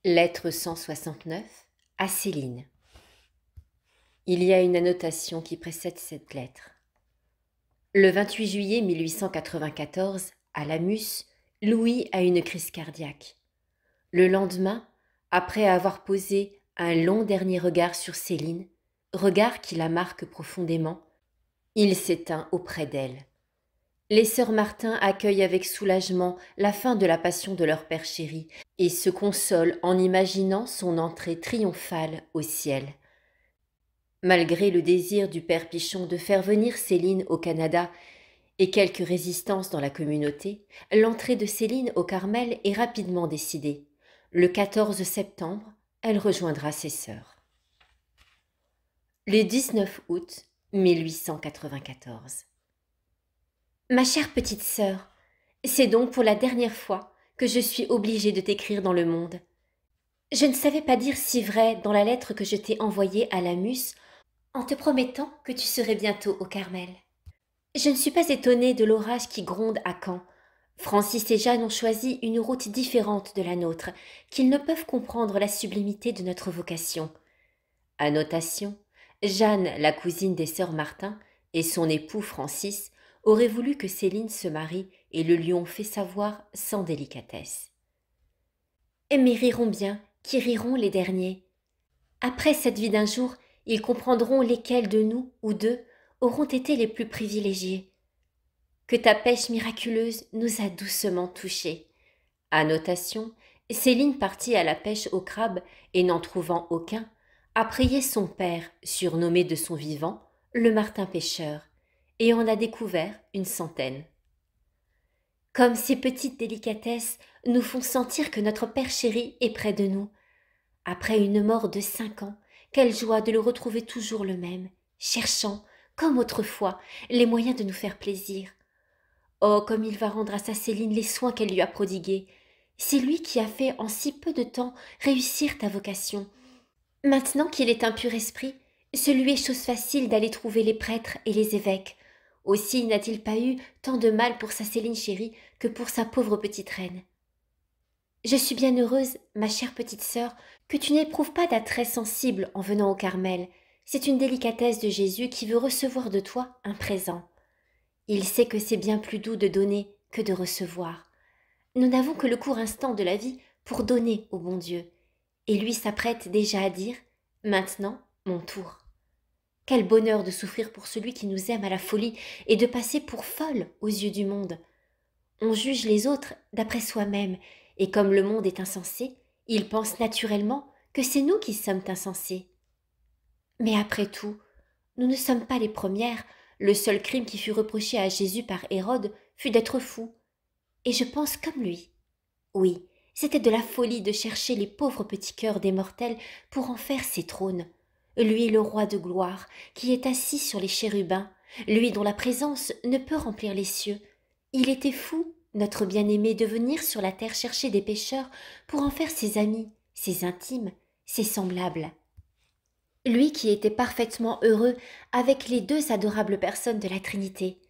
Lettre 169 à Céline. Il y a une annotation qui précède cette lettre. Le 28 juillet 1894, à Lamus, Louis a une crise cardiaque. Le lendemain, après avoir posé un long dernier regard sur Céline, regard qui la marque profondément, il s'éteint auprès d'elle. Les sœurs Martin accueillent avec soulagement la fin de la passion de leur père chéri et se consolent en imaginant son entrée triomphale au ciel. Malgré le désir du père Pichon de faire venir Céline au Canada et quelques résistances dans la communauté, l'entrée de Céline au Carmel est rapidement décidée. Le 14 septembre, elle rejoindra ses sœurs. Le 19 août 1894. Ma chère petite sœur, c'est donc pour la dernière fois que je suis obligée de t'écrire dans le monde. Je ne savais pas dire si vrai dans la lettre que je t'ai envoyée à Lamus en te promettant que tu serais bientôt au Carmel. Je ne suis pas étonnée de l'orage qui gronde à Caen. Francis et Jeanne ont choisi une route différente de la nôtre, qu'ils ne peuvent comprendre la sublimité de notre vocation. Annotation: Jeanne, la cousine des sœurs Martin, et son époux Francis auraient voulu que Céline se marie et le lui ont fait savoir sans délicatesse. Mais riront bien, qui riront les derniers. Après cette vie d'un jour, ils comprendront lesquels de nous ou d'eux auront été les plus privilégiés. Que ta pêche miraculeuse nous a doucement touchés. Annotation: Céline partit à la pêche au crabe et n'en trouvant aucun, a prié son père, surnommé de son vivant, le Martin pêcheur, et en a découvert une centaine. Comme ces petites délicatesses nous font sentir que notre père chéri est près de nous. Après une mort de 5 ans, quelle joie de le retrouver toujours le même, cherchant, comme autrefois, les moyens de nous faire plaisir. Oh, comme il va rendre à sa Céline les soins qu'elle lui a prodigués. C'est lui qui a fait en si peu de temps réussir ta vocation. Maintenant qu'il est un pur esprit, ce lui est chose facile d'aller trouver les prêtres et les évêques. Aussi n'a-t-il pas eu tant de mal pour sa Céline chérie que pour sa pauvre petite reine. Je suis bien heureuse, ma chère petite sœur, que tu n'éprouves pas d'attrait sensible en venant au Carmel. C'est une délicatesse de Jésus qui veut recevoir de toi un présent. Il sait que c'est bien plus doux de donner que de recevoir. Nous n'avons que le court instant de la vie pour donner au bon Dieu. Et lui s'apprête déjà à dire « Maintenant, mon tour ». Quel bonheur de souffrir pour celui qui nous aime à la folie et de passer pour folle aux yeux du monde. On juge les autres d'après soi-même, et comme le monde est insensé, il pense naturellement que c'est nous qui sommes insensés. Mais après tout, nous ne sommes pas les premières. Le seul crime qui fut reproché à Jésus par Hérode fut d'être fou. Et je pense comme lui. Oui, c'était de la folie de chercher les pauvres petits cœurs des mortels pour en faire ses trônes. Lui, le roi de gloire, qui est assis sur les chérubins, lui dont la présence ne peut remplir les cieux. Il était fou, notre bien-aimé, de venir sur la terre chercher des pécheurs pour en faire ses amis, ses intimes, ses semblables. Lui qui était parfaitement heureux avec les 2 adorables personnes de la Trinité.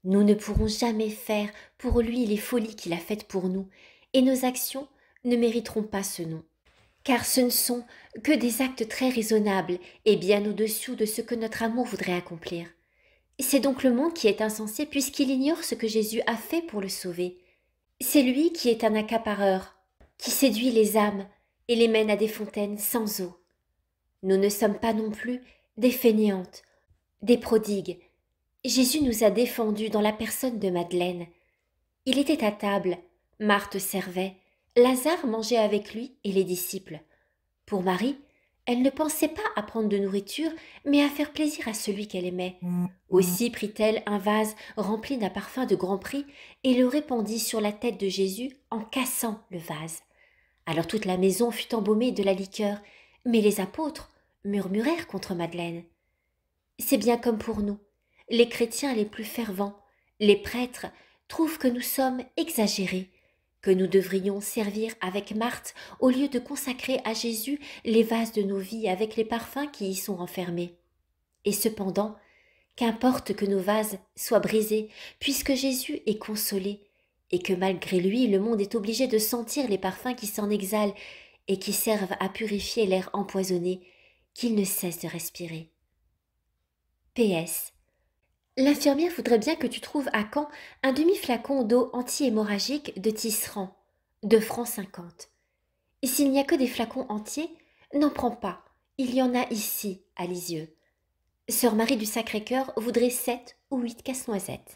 Nous ne pourrons jamais faire pour lui les folies qu'il a faites pour nous, et nos actions ne mériteront pas ce nom. Car ce ne sont que des actes très raisonnables et bien au-dessous de ce que notre amour voudrait accomplir. C'est donc le monde qui est insensé puisqu'il ignore ce que Jésus a fait pour le sauver. C'est lui qui est un accapareur, qui séduit les âmes et les mène à des fontaines sans eau. Nous ne sommes pas non plus des fainéantes, des prodigues. Jésus nous a défendus dans la personne de Madeleine. Il était à table, Marthe servait, Lazare mangeait avec lui et les disciples. Pour Marie, elle ne pensait pas à prendre de nourriture, mais à faire plaisir à celui qu'elle aimait. Aussi prit-elle un vase rempli d'un parfum de grand prix et le répandit sur la tête de Jésus en cassant le vase. Alors toute la maison fut embaumée de la liqueur, mais les apôtres murmurèrent contre Madeleine. C'est bien comme pour nous. Les chrétiens les plus fervents, les prêtres, trouvent que nous sommes exagérés, que nous devrions servir avec Marthe au lieu de consacrer à Jésus les vases de nos vies avec les parfums qui y sont renfermés. Et cependant, qu'importe que nos vases soient brisés, puisque Jésus est consolé, et que malgré lui le monde est obligé de sentir les parfums qui s'en exhalent, et qui servent à purifier l'air empoisonné qu'il ne cesse de respirer. PS. L'infirmière voudrait bien que tu trouves à Caen un demi-flacon d'eau anti-hémorragique de tisserand, 2,50 francs. Et s'il n'y a que des flacons entiers, n'en prends pas, il y en a ici, à Lisieux. Sœur Marie du Sacré-Cœur voudrait 7 ou 8 casse-noisettes.